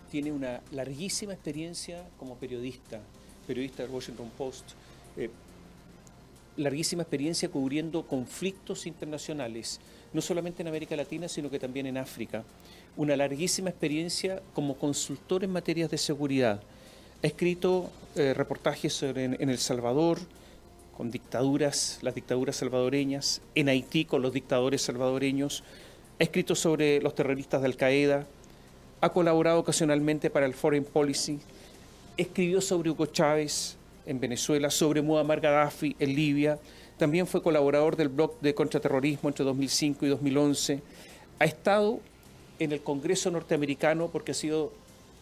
tiene una larguísima experiencia como periodista, periodista del Washington Post, eh, larguísima experiencia cubriendo conflictos internacionales, no solamente en América Latina, sino que también en África. Una larguísima experiencia como consultor en materias de seguridad. Ha escrito reportajes en El Salvador, con dictaduras, las dictaduras salvadoreñas, en Haití con los dictadores salvadoreños, ha escrito sobre los terroristas de Al-Qaeda, ha colaborado ocasionalmente para el Foreign Policy, escribió sobre Hugo Chávez en Venezuela, sobre Muammar Gaddafi en Libia, también fue colaborador del blog de contraterrorismo entre 2005 y 2011, ha estado en el Congreso norteamericano porque ha sido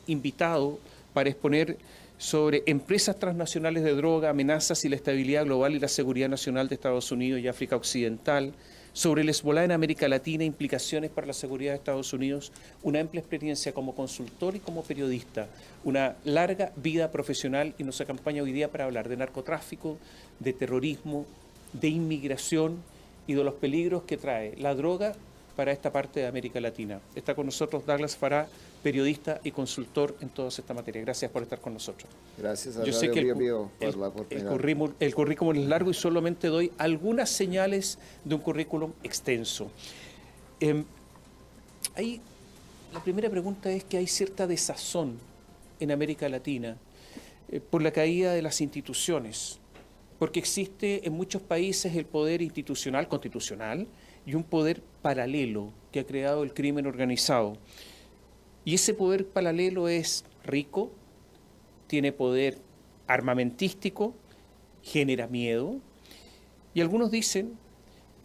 invitado para exponer sobre empresas transnacionales de droga, amenazas y la estabilidad global y la seguridad nacional de Estados Unidos y África Occidental, sobre el Hezbolá en América Latina, implicaciones para la seguridad de Estados Unidos, una amplia experiencia como consultor y como periodista, una larga vida profesional y nos acompaña hoy día para hablar de narcotráfico, de terrorismo, de inmigración y de los peligros que trae la droga para esta parte de América Latina. Está con nosotros Douglas Farah, periodista y consultor en toda esta materia. Gracias por estar con nosotros. Gracias a Yo sé que el currículum es largo y solamente doy algunas señales de un currículum extenso. La primera pregunta es que hay cierta desazón en América Latina por la caída de las instituciones, porque existe en muchos países el poder institucional, constitucional, y un poder paralelo que ha creado el crimen organizado. Y ese poder paralelo es rico, tiene poder armamentístico, genera miedo. Y algunos dicen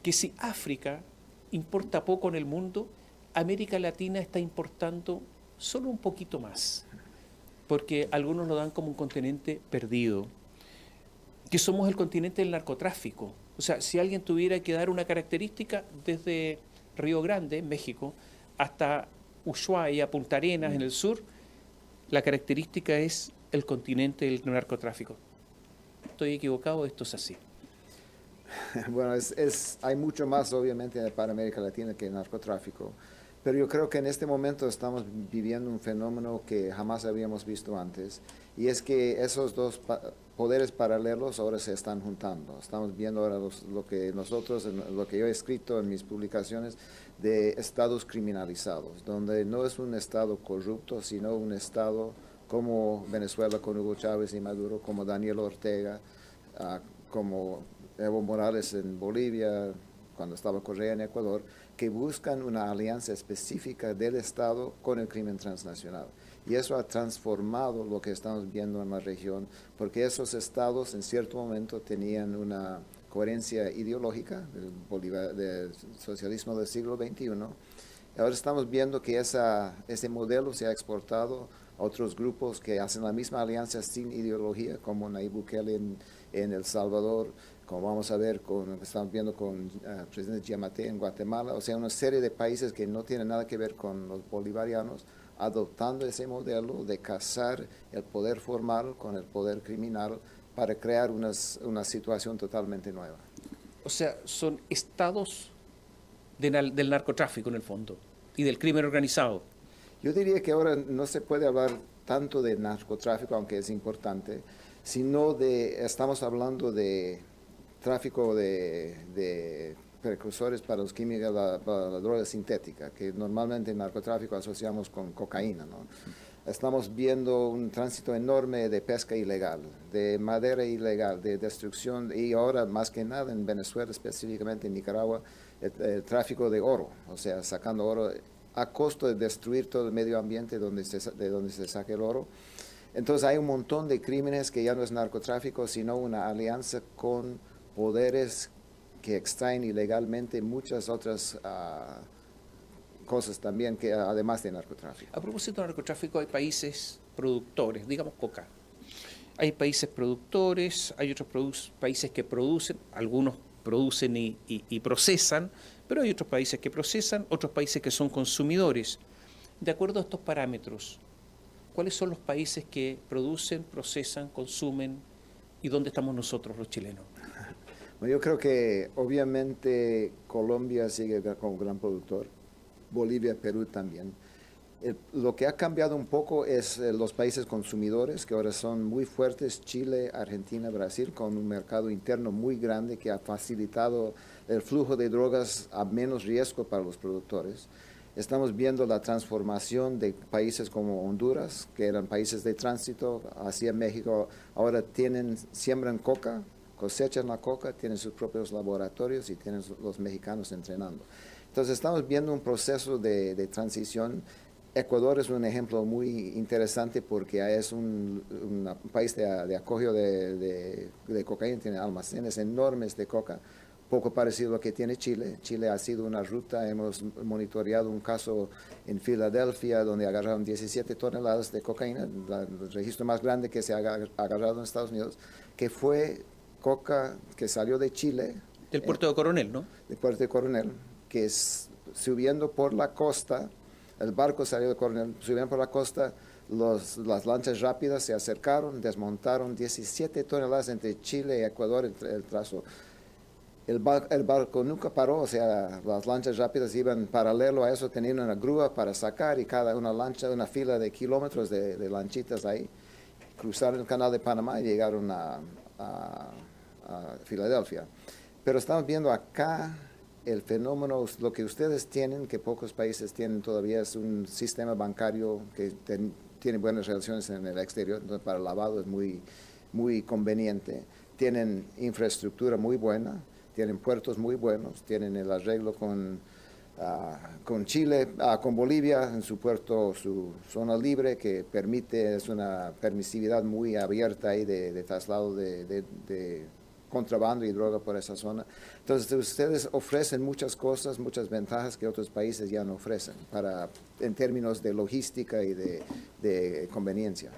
que si África importa poco en el mundo, América Latina está importando solo un poquito más, porque algunos lo dan como un continente perdido, que somos el continente del narcotráfico. O sea, si alguien tuviera que dar una característica desde Río Grande, en México, hasta Ushuaia, Punta Arenas, en el sur, la característica es el continente del narcotráfico. ¿Estoy equivocado? Esto es así. Bueno, hay mucho más, obviamente, para América Latina que el narcotráfico. Pero yo creo que en este momento estamos viviendo un fenómeno que jamás habíamos visto antes, y es que esos dos poderes paralelos ahora se están juntando. Estamos viendo ahora lo que yo he escrito en mis publicaciones de estados criminalizados, donde no es un estado corrupto, sino un estado como Venezuela con Hugo Chávez y Maduro, como Daniel Ortega, como Evo Morales en Bolivia, cuando estaba Correa en Ecuador, que buscan una alianza específica del Estado con el crimen transnacional. Y eso ha transformado lo que estamos viendo en la región, porque esos estados en cierto momento tenían una coherencia ideológica del socialismo del siglo XXI. Ahora estamos viendo que ese modelo se ha exportado a otros grupos que hacen la misma alianza sin ideología, como Nayib Bukele en El Salvador, como vamos a ver, estamos viendo con el presidente Giammattei en Guatemala, o sea, una serie de países que no tienen nada que ver con los bolivarianos, adoptando ese modelo de casar el poder formal con el poder criminal para crear una situación totalmente nueva. O sea, son estados del narcotráfico en el fondo y del crimen organizado. Yo diría que ahora no se puede hablar tanto de narcotráfico, aunque es importante, sino estamos hablando de tráfico de precursores para los químicos, para la droga sintética, que normalmente en narcotráfico asociamos con cocaína, ¿no? Estamos viendo un tránsito enorme de pesca ilegal, de madera ilegal, de destrucción, y ahora más que nada en Venezuela, específicamente en Nicaragua, el tráfico de oro, o sea, sacando oro a costo de destruir todo el medio ambiente de donde se saca el oro. Entonces hay un montón de crímenes que ya no es narcotráfico, sino una alianza con poderes que extraen ilegalmente muchas otras cosas también, que además de narcotráfico. A propósito de narcotráfico, hay países productores, digamos coca. Hay países productores, hay otros países que producen, algunos producen y procesan, pero hay otros países que procesan, otros países que son consumidores. De acuerdo a estos parámetros, ¿cuáles son los países que producen, procesan, consumen y dónde estamos nosotros los chilenos? Bueno, yo creo que obviamente Colombia sigue como gran productor, Bolivia, Perú también. Lo que ha cambiado un poco es los países consumidores, que ahora son muy fuertes, Chile, Argentina, Brasil, con un mercado interno muy grande que ha facilitado el flujo de drogas a menos riesgo para los productores. Estamos viendo la transformación de países como Honduras, que eran países de tránsito hacia México, ahora siembran coca, cosechan la coca, tienen sus propios laboratorios y tienen los mexicanos entrenando. Entonces estamos viendo un proceso de transición. Ecuador es un ejemplo muy interesante porque es un país de acogio de cocaína, tiene almacenes enormes de coca, poco parecido a lo que tiene Chile. Chile ha sido una ruta, hemos monitoreado un caso en Filadelfia donde agarraron 17 toneladas de cocaína, el registro más grande que se ha agarrado en Estados Unidos, que fue coca que salió de Chile. Del puerto de Coronel, ¿no? Del puerto de Coronel, que es subiendo por la costa. El barco salió de Coronel, subieron por la costa, las lanchas rápidas se acercaron, desmontaron 17 toneladas entre Chile y Ecuador, el trazo. El barco nunca paró, o sea, las lanchas rápidas iban paralelo a eso, tenían una grúa para sacar y cada una lancha, una fila de kilómetros de lanchitas ahí. Cruzaron el canal de Panamá y llegaron a Filadelfia. Pero estamos viendo acá el fenómeno, lo que ustedes tienen, que pocos países tienen todavía, es un sistema bancario que tiene buenas relaciones en el exterior, entonces para el lavado es muy conveniente. Tienen infraestructura muy buena, tienen puertos muy buenos, tienen el arreglo con Chile, con Bolivia, en su puerto, su zona libre, que permite, es una permisividad muy abierta ahí de traslado de contrabando y droga por esa zona. Entonces, ustedes ofrecen muchas cosas, muchas ventajas que otros países ya no ofrecen en términos de logística y de conveniencia.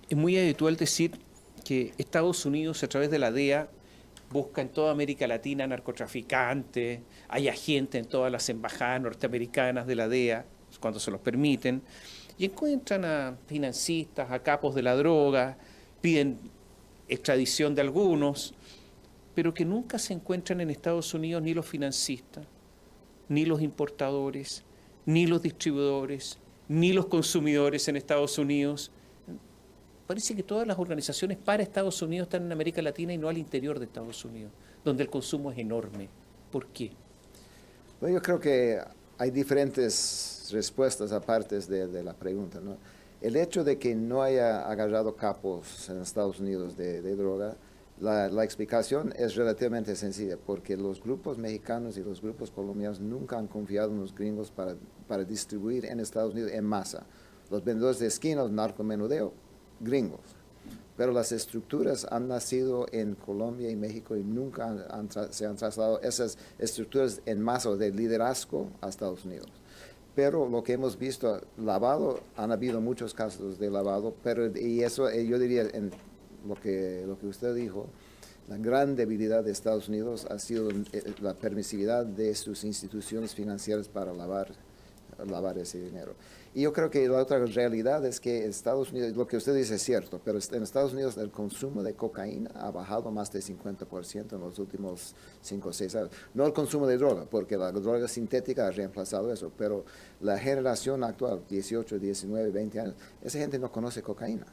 Es muy habitual decir que Estados Unidos, a través de la DEA, busca en toda América Latina narcotraficantes, hay agentes en todas las embajadas norteamericanas de la DEA, cuando se los permiten, y encuentran a financistas, a capos de la droga, piden extradición de algunos, pero que nunca se encuentran en Estados Unidos ni los financistas, ni los importadores, ni los distribuidores, ni los consumidores en Estados Unidos. Parece que todas las organizaciones para Estados Unidos están en América Latina y no al interior de Estados Unidos, donde el consumo es enorme. ¿Por qué? Bueno, yo creo que hay diferentes respuestas aparte de la pregunta, ¿no? El hecho de que no haya agarrado capos en Estados Unidos de droga, la explicación es relativamente sencilla, porque los grupos mexicanos y los grupos colombianos nunca han confiado en los gringos para distribuir en Estados Unidos en masa. Los vendedores de esquina, los narcomenudeo, gringos. Pero las estructuras han nacido en Colombia y México y nunca se han trasladado esas estructuras en masa de liderazgo a Estados Unidos. Pero lo que hemos visto, lavado, han habido muchos casos de lavado, y eso yo diría, en lo que usted dijo, la gran debilidad de Estados Unidos ha sido la permisividad de sus instituciones financieras para lavar ese dinero. Y yo creo que la otra realidad es que Estados Unidos, lo que usted dice es cierto, pero en Estados Unidos el consumo de cocaína ha bajado más del 50% en los últimos 5 o 6 años. No el consumo de droga, porque la droga sintética ha reemplazado eso, pero la generación actual, 18, 19, 20 años, esa gente no conoce cocaína.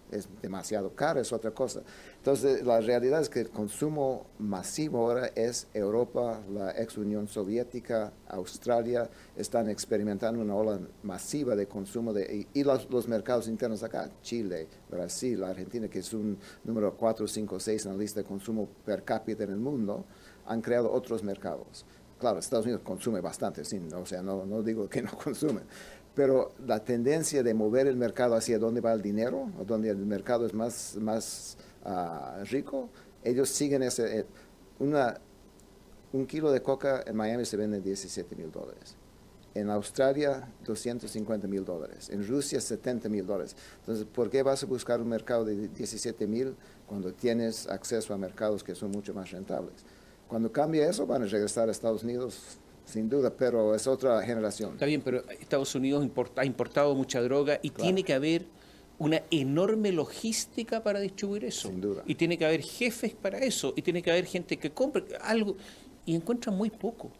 Es demasiado caro, es otra cosa. Entonces, la realidad es que el consumo masivo ahora es Europa, la ex Unión Soviética, Australia, están experimentando una ola masiva de consumo y los mercados internos acá, Chile, Brasil, Argentina, que es un número 4, 5, 6 en la lista de consumo per cápita en el mundo, han creado otros mercados. Claro, Estados Unidos consume bastante, sí, o sea, no digo que no consume, pero la tendencia de mover el mercado hacia donde va el dinero, o donde el mercado es más rico, ellos siguen un kilo de coca en Miami se vende $17,000. En Australia, $250,000. En Rusia, $70,000. Entonces, ¿por qué vas a buscar un mercado de 17,000 cuando tienes acceso a mercados que son mucho más rentables? Cuando cambie eso, van a regresar a Estados Unidos, sin duda, pero es otra generación. Está bien, pero Estados Unidos ha importado mucha droga y tiene que haber una enorme logística para distribuir eso. Sin duda. Y tiene que haber jefes para eso, y tiene que haber gente que compre algo, y encuentran muy poco.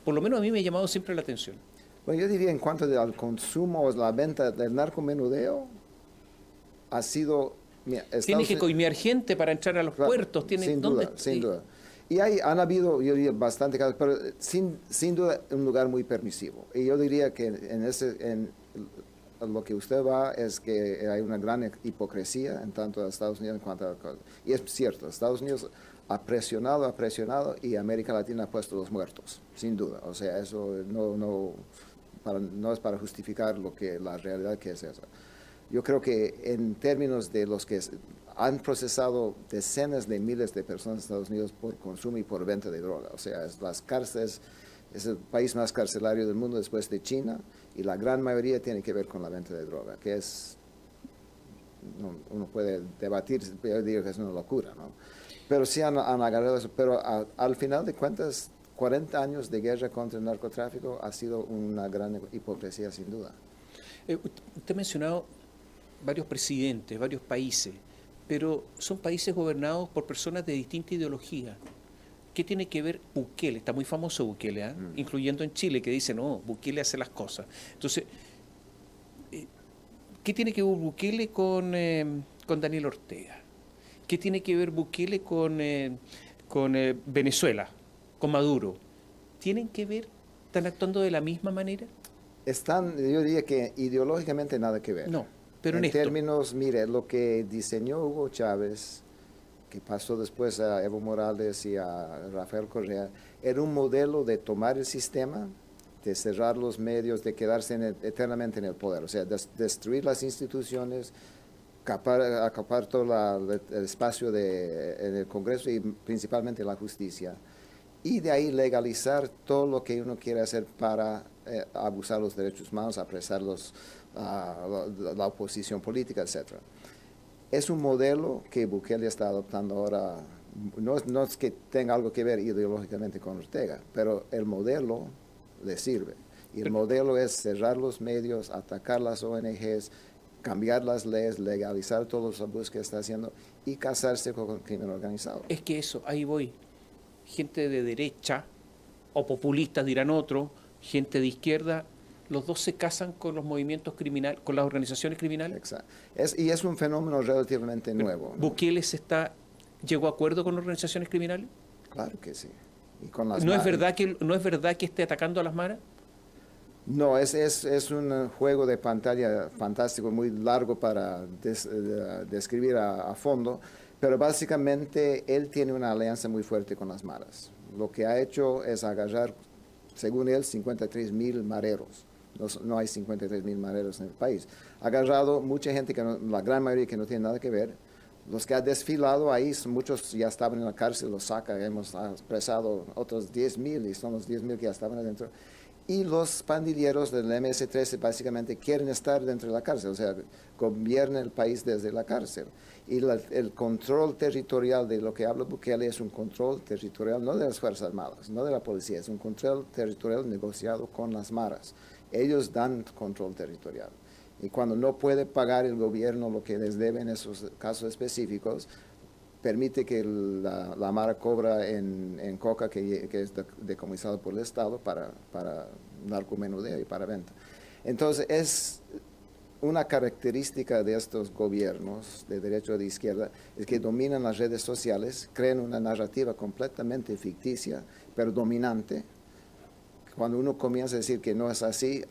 Por lo menos a mí me ha llamado siempre la atención. Bueno, yo diría en cuanto al consumo o la venta del narcomenudeo, ha sido... mira, Tiene Estados que Unidos, coimear gente para entrar a los claro, puertos. Tiene, sin ¿dónde? duda, sin duda. Y han habido, yo diría, bastante casos, pero sin duda un lugar muy permisivo. Y yo diría que en lo que usted va es que hay una gran hipocresía en tanto a Estados Unidos en cuanto a... Y es cierto, Estados Unidos ha presionado y América Latina ha puesto los muertos, sin duda. O sea, eso no es para justificar la realidad que es esa. Yo creo que en términos de los que han procesado decenas de miles de personas en Estados Unidos por consumo y por venta de droga, o sea, las cárceles es el país más carcelario del mundo después de China y la gran mayoría tiene que ver con la venta de droga, que es, uno puede debatir, yo digo que es una locura, ¿no? Pero sí han agarrado eso, pero al final de cuentas, 40 años de guerra contra el narcotráfico ha sido una gran hipocresía sin duda. Usted ha mencionado varios presidentes, varios países, pero son países gobernados por personas de distinta ideología. ¿Qué tiene que ver Bukele? Está muy famoso Bukele, ¿eh? Incluyendo en Chile, que dice, no, Bukele hace las cosas. Entonces, ¿qué tiene que ver Bukele con Daniel Ortega? ¿Qué tiene que ver Bukele con Venezuela, con Maduro? ¿Tienen que ver? ¿Están actuando de la misma manera? Yo diría que ideológicamente nada que ver. No, pero en En esto. términos, mire, lo que diseñó Hugo Chávez, que pasó después a Evo Morales y a Rafael Correa, era un modelo de tomar el sistema, de cerrar los medios, de quedarse eternamente en el poder, o sea, destruir las instituciones, acaparar todo el espacio en el Congreso y principalmente la justicia. Y de ahí legalizar todo lo que uno quiere hacer para abusar los derechos humanos, apresar la oposición política, etc. Es un modelo que Bukele está adoptando ahora, no es que tenga algo que ver ideológicamente con Ortega, pero el modelo le sirve. Y el modelo es cerrar los medios, atacar las ONGs, cambiar las leyes, legalizar todos los abusos que está haciendo y casarse con el crimen organizado. Es que eso, ahí voy. Gente de derecha o populistas dirán otro, gente de izquierda, los dos se casan con los movimientos criminales, con las organizaciones criminales. Exacto. Y es un fenómeno relativamente nuevo, ¿no? ¿Bukele llegó a acuerdo con organizaciones criminales? Claro que sí. Y con las ¿No es verdad que esté atacando a las maras? No, es un juego de pantalla fantástico, muy largo para describir a fondo, pero básicamente él tiene una alianza muy fuerte con las maras. Lo que ha hecho es agarrar, según él, 53,000 mareros. No hay 53,000 mareros en el país. Ha agarrado mucha gente, la gran mayoría que no tiene nada que ver. Los que ha desfilado ahí, muchos ya estaban en la cárcel, los saca, hemos apresado otros 10,000 y son los 10,000 que ya estaban adentro. Y los pandilleros del MS-13 básicamente quieren estar dentro de la cárcel, o sea, gobiernan el país desde la cárcel. Y el control territorial de lo que habla Bukele es un control territorial, no de las Fuerzas Armadas, no de la policía, es un control territorial negociado con las maras. Ellos dan control territorial. Y cuando no puede pagar el gobierno lo que les debe en esos casos específicos, permite que la mara cobra en coca que es decomisado por el Estado para narcomenudeo y para venta. Entonces, es una característica de estos gobiernos de derecha o de izquierda, es que dominan las redes sociales, crean una narrativa completamente ficticia, pero dominante. Cuando uno comienza a decir que no es así,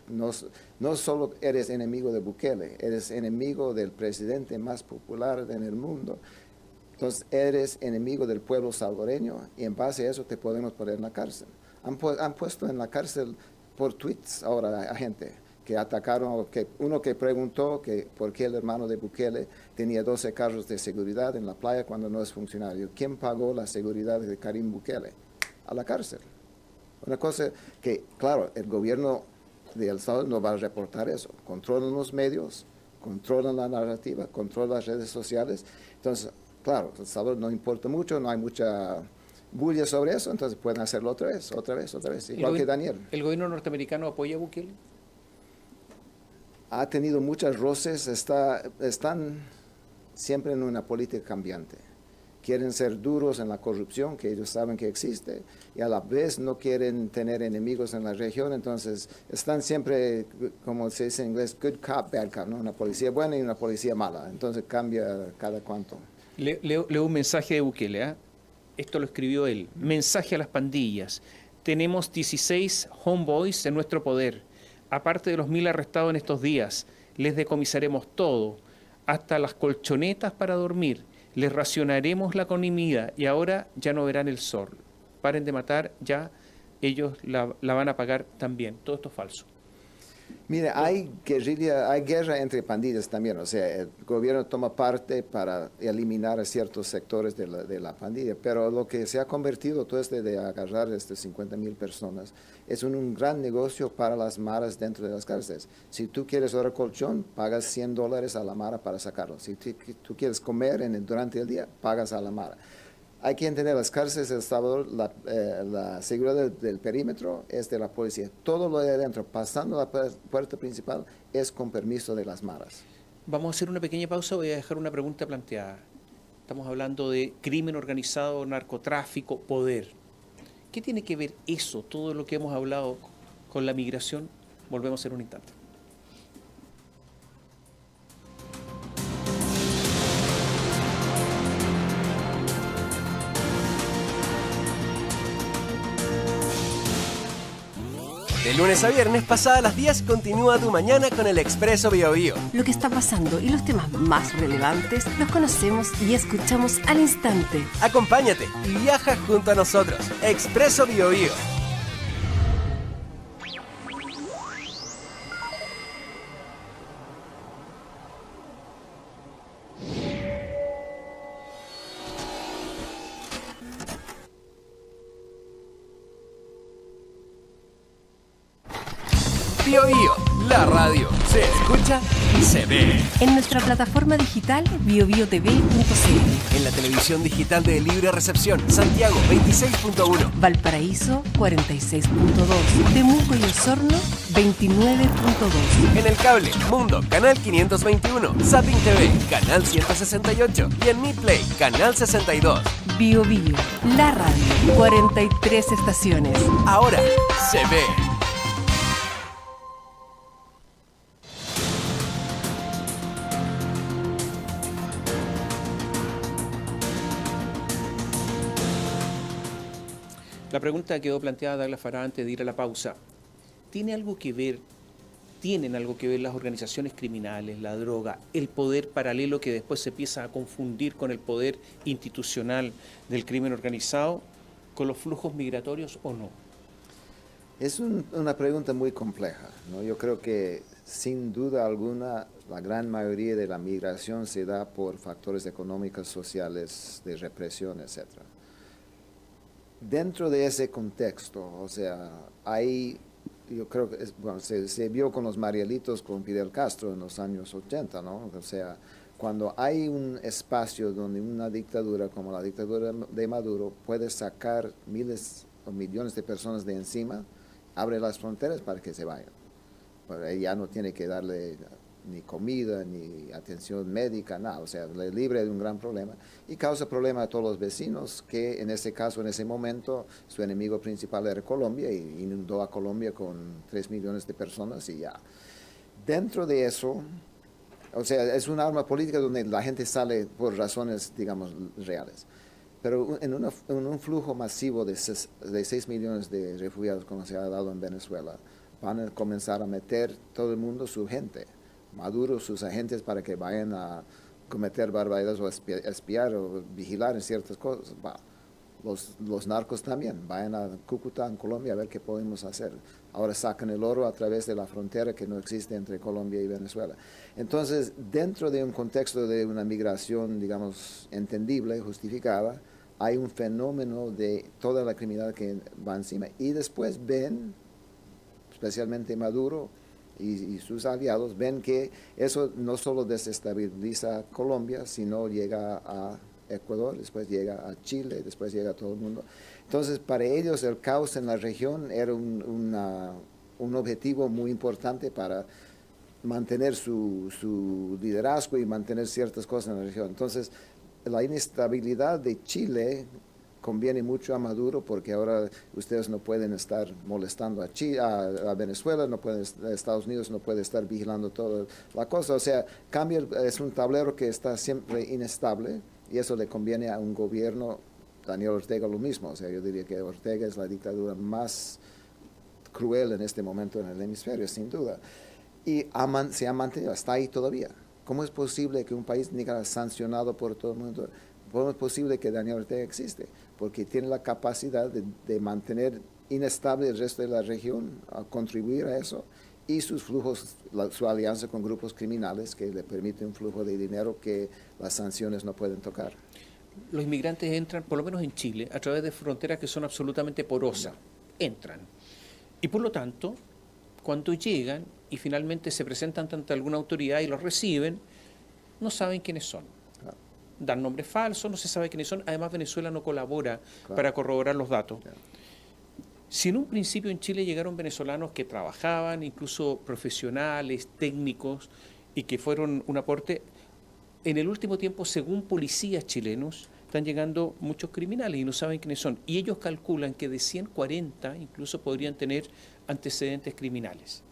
no solo eres enemigo de Bukele, eres enemigo del presidente más popular en el mundo. Entonces eres enemigo del pueblo salvadoreño y en base a eso te podemos poner en la cárcel. Han puesto en la cárcel por tweets ahora a gente que atacaron, uno que preguntó que por qué el hermano de Bukele tenía 12 carros de seguridad en la playa cuando no es funcionario. ¿Quién pagó la seguridad de Karim Bukele? A la cárcel. Una cosa que, claro, el gobierno de El Salvador no va a reportar eso. Controlan los medios, controlan la narrativa, controlan las redes sociales. Entonces, claro, El Salvador no importa mucho, no hay mucha bulla sobre eso, entonces pueden hacerlo otra vez, igual que Daniel. ¿El gobierno norteamericano apoya a Bukele? Ha tenido muchos roces, están siempre en una política cambiante, quieren ser duros en la corrupción, que ellos saben que existe, y a la vez no quieren tener enemigos en la región, entonces están siempre, como se dice en inglés, good cop, bad cop, ¿no? Una policía buena y una policía mala, entonces cambia cada cuanto. Leo un mensaje de Bukele, ¿eh? Esto lo escribió él. Mensaje a las pandillas. Tenemos 16 homeboys en nuestro poder. Aparte de los 1000 arrestados en estos días, les decomisaremos todo, hasta las colchonetas para dormir. Les racionaremos la comida y ahora ya no verán el sol. Paren de matar, ya ellos la van a pagar también. Todo esto es falso. Mire, hay guerrilla, hay guerra entre pandillas también, o sea, el gobierno toma parte para eliminar a ciertos sectores de la pandilla, pero lo que se ha convertido todo este de agarrar 50,000 personas es un gran negocio para las maras dentro de las cárceles. Si tú quieres ahora colchón, pagas $100 a la mara para sacarlo. Si tú quieres comer durante el día, pagas a la mara. Hay que entender, las cárceles de El Salvador, la seguridad del perímetro es de la policía. Todo lo de adentro, pasando la puerta principal, es con permiso de las maras. Vamos a hacer una pequeña pausa, voy a dejar una pregunta planteada. Estamos hablando de crimen organizado, narcotráfico, poder. ¿Qué tiene que ver eso, todo lo que hemos hablado con la migración? Volvemos en un instante. De lunes a viernes, pasadas las 10, continúa tu mañana con el Expreso Biobío. Lo que está pasando y los temas más relevantes los conocemos y escuchamos al instante. Acompáñate y viaja junto a nosotros. Expreso Biobío. Biobío, la radio se escucha y se ve. En nuestra plataforma digital biobiotv.cl. En la televisión digital de libre recepción, Santiago 26.1. Valparaíso 46.2. Temuco y Osorno 29.2. En el cable, Mundo, canal 521. Zapping TV, canal 168. Y en Midplay, canal 62. Biobío, la radio. 43 estaciones. Ahora se ve. La pregunta quedó planteada Douglas Farah antes de ir a la pausa. ¿Tienen algo que ver las organizaciones criminales, la droga, el poder paralelo que después se empieza a confundir con el poder institucional del crimen organizado, con los flujos migratorios o no? Es una pregunta muy compleja, ¿no? Yo creo que sin duda alguna la gran mayoría de la migración se da por factores económicos, sociales, de represión, etc. Dentro de ese contexto, o sea, yo creo que se vio con los Marielitos, con Fidel Castro en los años 80, ¿no? O sea, cuando hay un espacio donde una dictadura como la dictadura de Maduro puede sacar miles o millones de personas de encima, abre las fronteras para que se vayan. Pero ya no tiene que darle ni comida, ni atención médica, nada, o sea, le libre de un gran problema y causa problema a todos los vecinos que en ese caso, en ese momento, su enemigo principal era Colombia y inundó a Colombia con 3 millones de personas y ya. Dentro de eso, o sea, es un arma política donde la gente sale por razones, digamos, reales. Pero en un flujo masivo de 6 millones de refugiados, como se ha dado en Venezuela, van a comenzar a meter todo el mundo su gente. Maduro, sus agentes para que vayan a cometer barbaridades o espiar o vigilar en ciertas cosas. Los narcos también, vayan a Cúcuta, en Colombia, a ver qué podemos hacer. Ahora sacan el oro a través de la frontera que no existe entre Colombia y Venezuela. Entonces, dentro de un contexto de una migración, digamos, entendible, justificada, hay un fenómeno de toda la criminalidad que va encima. Y después ven, especialmente Maduro, y sus aliados ven que eso no solo desestabiliza Colombia, sino llega a Ecuador, después llega a Chile, después llega a todo el mundo. Entonces, para ellos el caos en la región era un objetivo muy importante para mantener su liderazgo y mantener ciertas cosas en la región. Entonces, la inestabilidad de Chile conviene mucho a Maduro porque ahora ustedes no pueden estar molestando a, a Venezuela, no pueden, Estados Unidos no puede estar vigilando toda la cosa. O sea, es un tablero que está siempre inestable y eso le conviene a un gobierno. Daniel Ortega lo mismo. O sea, yo diría que Ortega es la dictadura más cruel en este momento en el hemisferio, sin duda. Y se ha mantenido, está ahí todavía. ¿Cómo es posible que un país Nicaragua sancionado por todo el mundo? ¿Cómo es posible que Daniel Ortega existe? Porque tiene la capacidad de mantener inestable el resto de la región, a contribuir a eso, y sus flujos, su alianza con grupos criminales que le permiten un flujo de dinero que las sanciones no pueden tocar. Los inmigrantes entran, por lo menos en Chile, a través de fronteras que son absolutamente porosas. Entran. Y por lo tanto, cuando llegan y finalmente se presentan ante alguna autoridad y los reciben, no saben quiénes son. Dan nombres falsos, no se sabe quiénes son. Además, Venezuela no colabora para corroborar los datos. Si en un principio en Chile llegaron venezolanos que trabajaban, incluso profesionales, técnicos, y que fueron un aporte, en el último tiempo, según policías chilenos, están llegando muchos criminales y no saben quiénes son. Y ellos calculan que de 140 incluso podrían tener antecedentes criminales.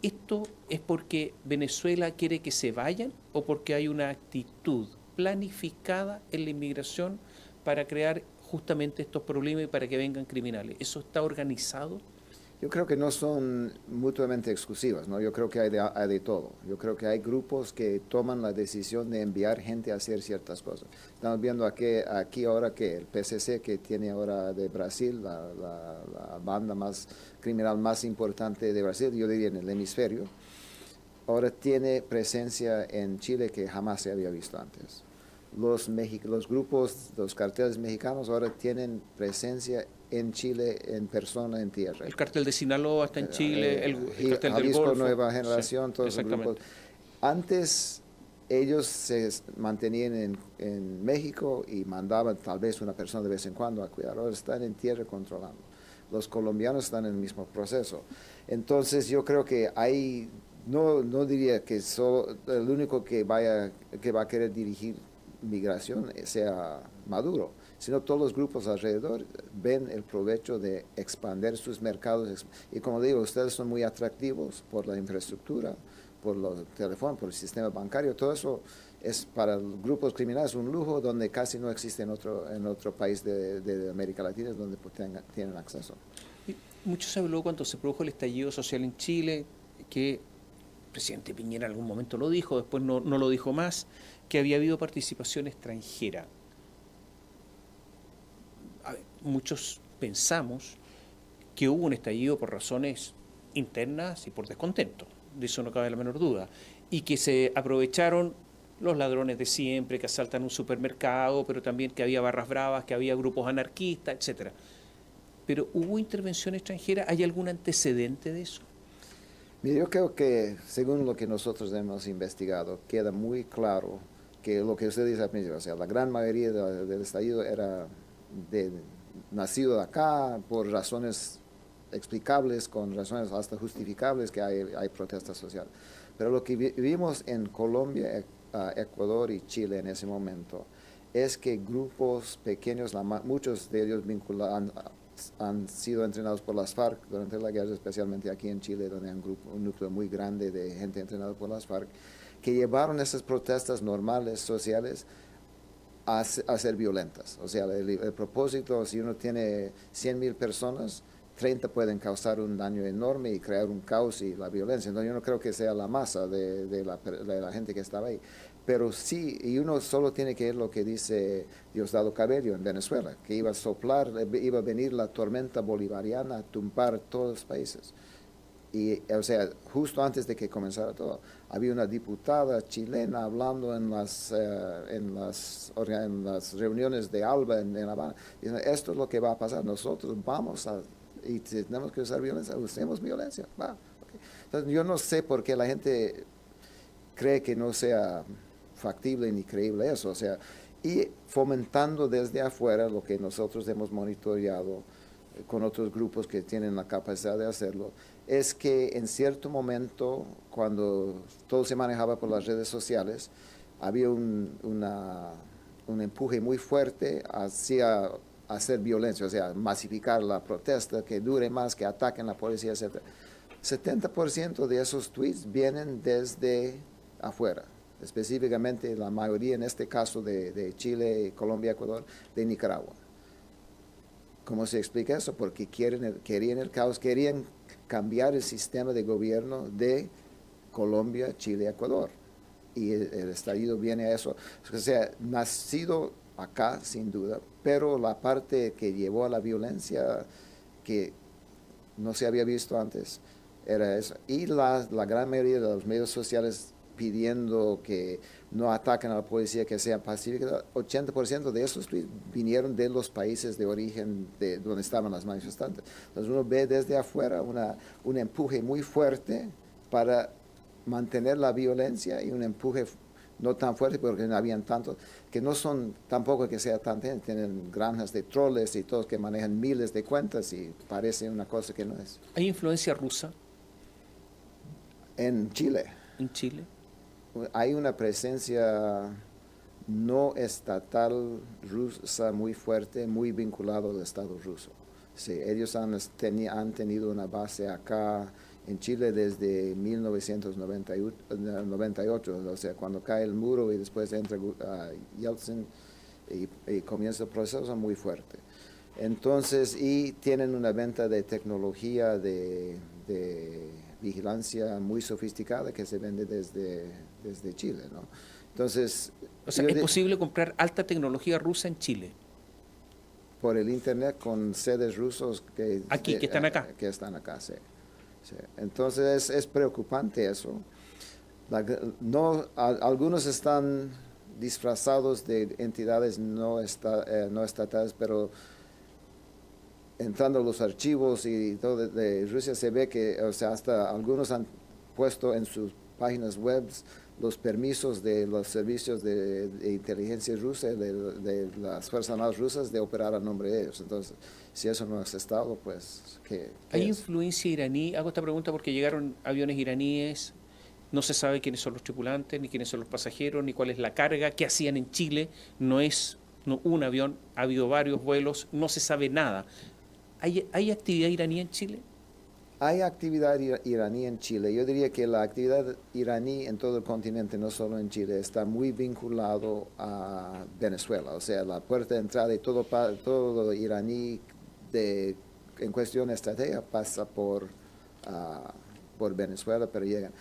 ¿Esto es porque Venezuela quiere que se vayan o porque hay una actitud planificada en la inmigración para crear justamente estos problemas y para que vengan criminales? ¿Eso está organizado? Yo creo que no son mutuamente exclusivas, ¿no? Yo creo que hay de todo. Yo creo que hay grupos que toman la decisión de enviar gente a hacer ciertas cosas. Estamos viendo aquí ahora que el PCC, que tiene ahora de Brasil, la banda criminal más importante de Brasil, yo diría en el hemisferio, ahora tiene presencia en Chile que jamás se había visto antes. Los grupos, los carteles mexicanos ahora tienen presencia en Chile, en persona, en tierra. El cartel de Sinaloa está en Chile, el cartel del Jalisco, Golfo. Nueva Generación, Sí, todos los grupos. Antes ellos se mantenían en México y mandaban tal vez una persona de vez en cuando a cuidar. Ahora están en tierra controlando. Los colombianos están en el mismo proceso. Entonces yo creo que hay, no diría que el único que va a querer dirigir migración sea Maduro, sino todos los grupos alrededor ven el provecho de expandir sus mercados. Y como digo, ustedes son muy atractivos por la infraestructura, por los teléfonos, por el sistema bancario. Todo eso es para los grupos criminales un lujo donde casi no existe en otro país de América Latina donde tienen acceso. Y mucho se habló cuando se produjo el estallido social en Chile, que el presidente Piñera en algún momento lo dijo, después no lo dijo más, que había habido participación extranjera. Muchos pensamos que hubo un estallido por razones internas y por descontento, de eso no cabe la menor duda, y que se aprovecharon los ladrones de siempre, que asaltan un supermercado, pero también que había barras bravas, que había grupos anarquistas, etcétera. Pero ¿hubo intervención extranjera? ¿Hay algún antecedente de eso? Mire, yo creo que según lo que nosotros hemos investigado, queda muy claro que lo que usted dice al principio, o sea, la gran mayoría del estallido era nacido de acá por razones explicables, con razones hasta justificables que hay protesta social. Pero lo que vimos en Colombia, Ecuador y Chile en ese momento es que grupos pequeños, muchos de ellos han sido entrenados por las FARC durante la guerra, especialmente aquí en Chile, donde hay un núcleo muy grande de gente entrenada por las FARC, que llevaron esas protestas normales, sociales, a ser violentas. O sea, el propósito, si uno tiene 100,000 personas, 30 pueden causar un daño enorme y crear un caos y la violencia. Entonces yo no creo que sea la masa de la gente que estaba ahí. Pero sí, y uno solo tiene que ver lo que dice Diosdado Cabello en Venezuela, que iba a soplar, iba a venir la tormenta bolivariana a tumbar todos los países. Y, o sea, justo antes de que comenzara todo, había una diputada chilena hablando en las reuniones de ALBA en La Habana, diciendo, esto es lo que va a pasar, nosotros vamos y tenemos que usar violencia, usemos violencia. Va. Okay. Entonces, yo no sé por qué la gente cree que no sea factible ni creíble eso, o sea, y fomentando desde afuera lo que nosotros hemos monitoreado con otros grupos que tienen la capacidad de hacerlo, es que en cierto momento, cuando todo se manejaba por las redes sociales, había una un empuje muy fuerte hacia hacer violencia, o sea, masificar la protesta, que dure más, que ataquen la policía, etc. 70% de esos tweets vienen desde afuera, específicamente la mayoría en este caso de Chile, Colombia, Ecuador, de Nicaragua. ¿Cómo se explica eso? Porque querían el caos, querían cambiar el sistema de gobierno de Colombia, Chile, Ecuador. Y el estallido viene a eso. O sea, nacido acá, sin duda, pero la parte que llevó a la violencia que no se había visto antes era eso. Y la gran mayoría de los medios sociales pidiendo que no ataquen a la policía, que sean pacíficos, 80% de esos tweets vinieron de los países de origen de donde estaban las manifestantes. Entonces uno ve desde afuera un empuje muy fuerte para mantener la violencia y un empuje no tan fuerte porque no habían tantos, que no son tampoco que sea tan gente, tienen granjas de troles y todos que manejan miles de cuentas y parece una cosa que no es. ¿Hay influencia rusa En Chile en Chile? hay una presencia no estatal rusa muy fuerte, muy vinculado al Estado ruso. Sí, ellos han tenido una base acá en Chile desde 1998, o sea, cuando cae el muro y después entra Yeltsin y comienza el proceso muy fuerte. Entonces, y tienen una venta de tecnología de vigilancia muy sofisticada que se vende desde Chile, ¿no? Entonces, O sea, ¿es posible comprar alta tecnología rusa en Chile? por el internet con sedes rusos que están acá. Que están acá, sí. Sí. Entonces es preocupante eso. Algunos están disfrazados de entidades no estatales, pero entrando a los archivos y todo de Rusia se ve que, o sea, hasta algunos han puesto en sus páginas web los permisos de los servicios de inteligencia rusa, de las Fuerzas Armadas rusas, de operar a nombre de ellos. Entonces, si eso no es Estado, pues, ¿qué ¿Hay es? influencia iraní? Hago esta pregunta porque llegaron aviones iraníes, no se sabe quiénes son los tripulantes, ni quiénes son los pasajeros, ni cuál es la carga, qué hacían en Chile. No es un avión, ha habido varios vuelos, no se sabe nada. ¿Hay actividad iraní en Chile? Hay actividad iraní en Chile. Yo diría que la actividad iraní en todo el continente, no solo en Chile, está muy vinculado a Venezuela. O sea, la puerta de entrada y todo iraní en cuestión estratégica pasa por Venezuela, pero llegan.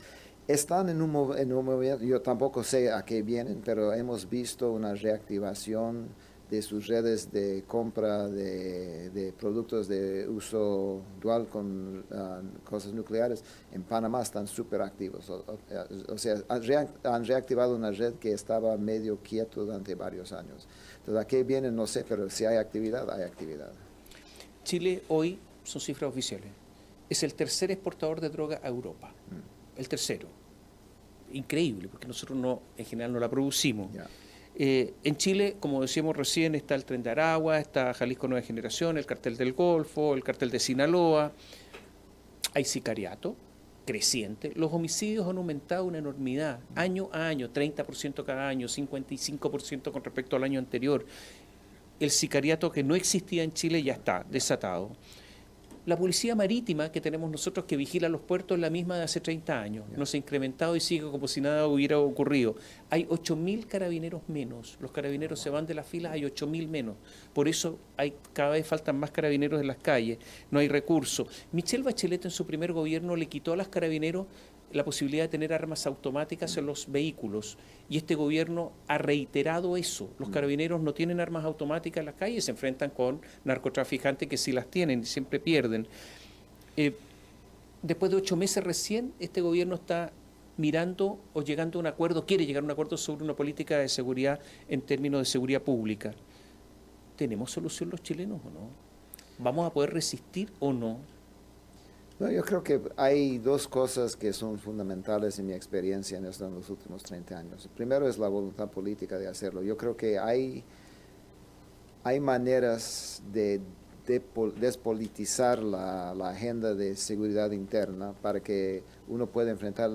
Están en un movimiento, yo tampoco sé a qué vienen, pero hemos visto una reactivación de sus redes de compra de productos de uso dual con cosas nucleares. En Panamá están súper activos. O sea, han reactivado una red que estaba medio quieto durante varios años. Entonces, ¿a qué vienen? No sé, pero si hay actividad, hay actividad. Chile hoy, son cifras oficiales, es el tercer exportador de droga a Europa. El tercero. Increíble, porque nosotros en general no la producimos. Yeah. En Chile, como decíamos recién, está el Tren de Aragua, está Jalisco Nueva Generación, el Cartel del Golfo, el Cartel de Sinaloa. Hay sicariato creciente. Los homicidios han aumentado una enormidad, año a año, 30% cada año, 55% con respecto al año anterior. El sicariato que no existía en Chile ya está desatado. La policía marítima que tenemos nosotros que vigila los puertos es la misma de hace 30 años. No se ha incrementado y sigue como si nada hubiera ocurrido. Hay 8.000 carabineros menos. Los carabineros se van de las filas, hay 8.000 menos. Por eso cada vez faltan más carabineros en las calles. No hay recursos. Michelle Bachelet en su primer gobierno le quitó a los carabineros la posibilidad de tener armas automáticas en los vehículos. Y este gobierno ha reiterado eso. Los carabineros no tienen armas automáticas en las calles, se enfrentan con narcotraficantes que sí las tienen y siempre pierden. Después de 8 meses recién, este gobierno está mirando o llegando a un acuerdo, quiere llegar a un acuerdo sobre una política de seguridad en términos de seguridad pública. ¿Tenemos solución los chilenos o no? ¿Vamos a poder resistir o no? No, yo creo que hay dos cosas que son fundamentales en mi experiencia en esto en los últimos 30 años. Primero es la voluntad política de hacerlo. Yo creo que hay maneras de despolitizar la agenda de seguridad interna para que uno pueda enfrentar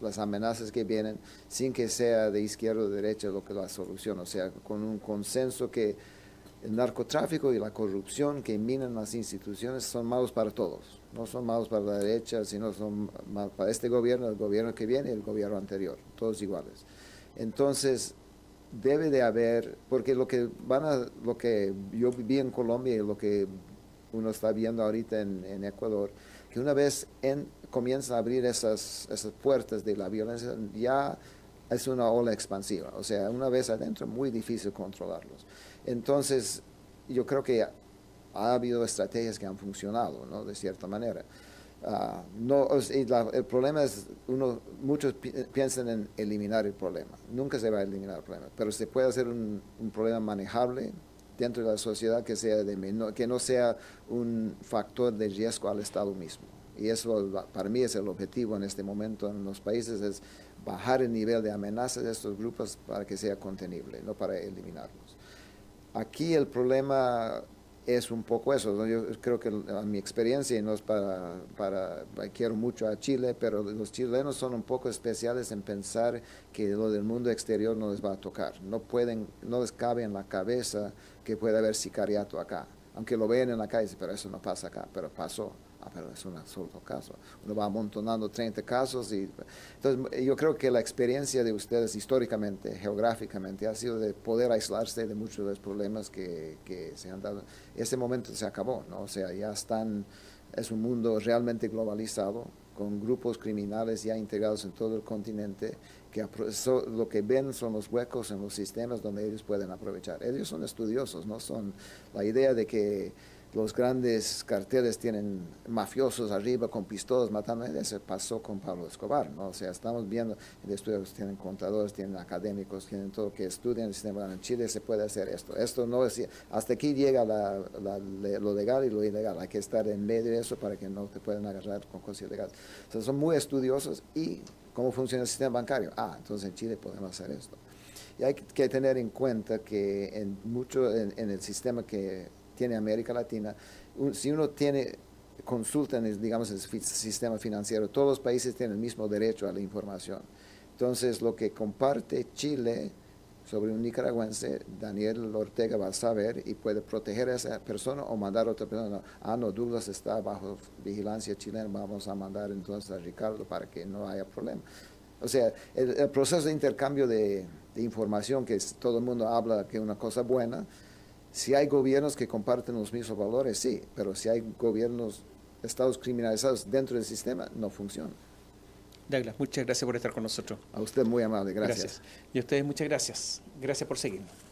las amenazas que vienen, sin que sea de izquierda o de derecha lo que la solución, o sea, con un consenso que el narcotráfico y la corrupción que minan las instituciones son malos para todos, no son malos para la derecha, sino son malos para este gobierno, el gobierno que viene y el gobierno anterior, todos iguales. Entonces, debe de haber, porque lo que yo viví en Colombia y lo que uno está viendo ahorita en Ecuador, que una vez comienza a abrir esas puertas de la violencia, ya es una ola expansiva. O sea, una vez adentro, muy difícil controlarlos. Entonces, yo creo que ha habido estrategias que han funcionado, ¿no? De cierta manera. El problema es, muchos piensan en eliminar el problema. Nunca se va a eliminar el problema, pero se puede hacer un problema manejable dentro de la sociedad que no sea un factor de riesgo al Estado mismo. Y eso para mí es el objetivo en este momento en los países, es bajar el nivel de amenazas de estos grupos para que sea contenible, no para eliminarlos. Aquí el problema es un poco eso, ¿no? Yo creo que a mi experiencia, y no es quiero mucho a Chile, pero los chilenos son un poco especiales en pensar que lo del mundo exterior no les va a tocar. No les cabe en la cabeza que puede haber sicariato acá. Aunque lo vean en la calle, pero eso no pasa acá, pero pasó. Pero es un solo caso. Uno va amontonando 30 casos. Entonces, yo creo que la experiencia de ustedes históricamente, geográficamente, ha sido de poder aislarse de muchos de los problemas que se han dado. Ese momento se acabó, ¿no? O sea, es un mundo realmente globalizado, con grupos criminales ya integrados en todo el continente, que lo que ven son los huecos en los sistemas donde ellos pueden aprovechar. Ellos son estudiosos, no son la idea de que los grandes carteles tienen mafiosos arriba con pistolas matando. Eso pasó con Pablo Escobar, ¿no? O sea, estamos viendo, en estudios tienen contadores, tienen académicos, tienen todo que estudian el sistema. En Chile se puede hacer esto. Esto no es, hasta aquí llega lo legal y lo ilegal. Hay que estar en medio de eso para que no te puedan agarrar con cosas ilegales. O sea, son muy estudiosos. ¿Y cómo funciona el sistema bancario? Entonces en Chile podemos hacer esto. Y hay que tener en cuenta que en el sistema que tiene América Latina, si uno consulta en el sistema financiero, todos los países tienen el mismo derecho a la información. Entonces, lo que comparte Chile sobre un nicaragüense, Daniel Ortega va a saber y puede proteger a esa persona o mandar a otra persona. No, Douglas está bajo vigilancia chilena, vamos a mandar entonces a Ricardo para que no haya problema. O sea, el proceso de intercambio de información, que todo el mundo habla que es una cosa buena. Si hay gobiernos que comparten los mismos valores, sí, pero si hay estados criminalizados dentro del sistema, no funciona. Douglas, muchas gracias por estar con nosotros. A usted muy amable, gracias. Y a ustedes muchas gracias. Gracias por seguirnos.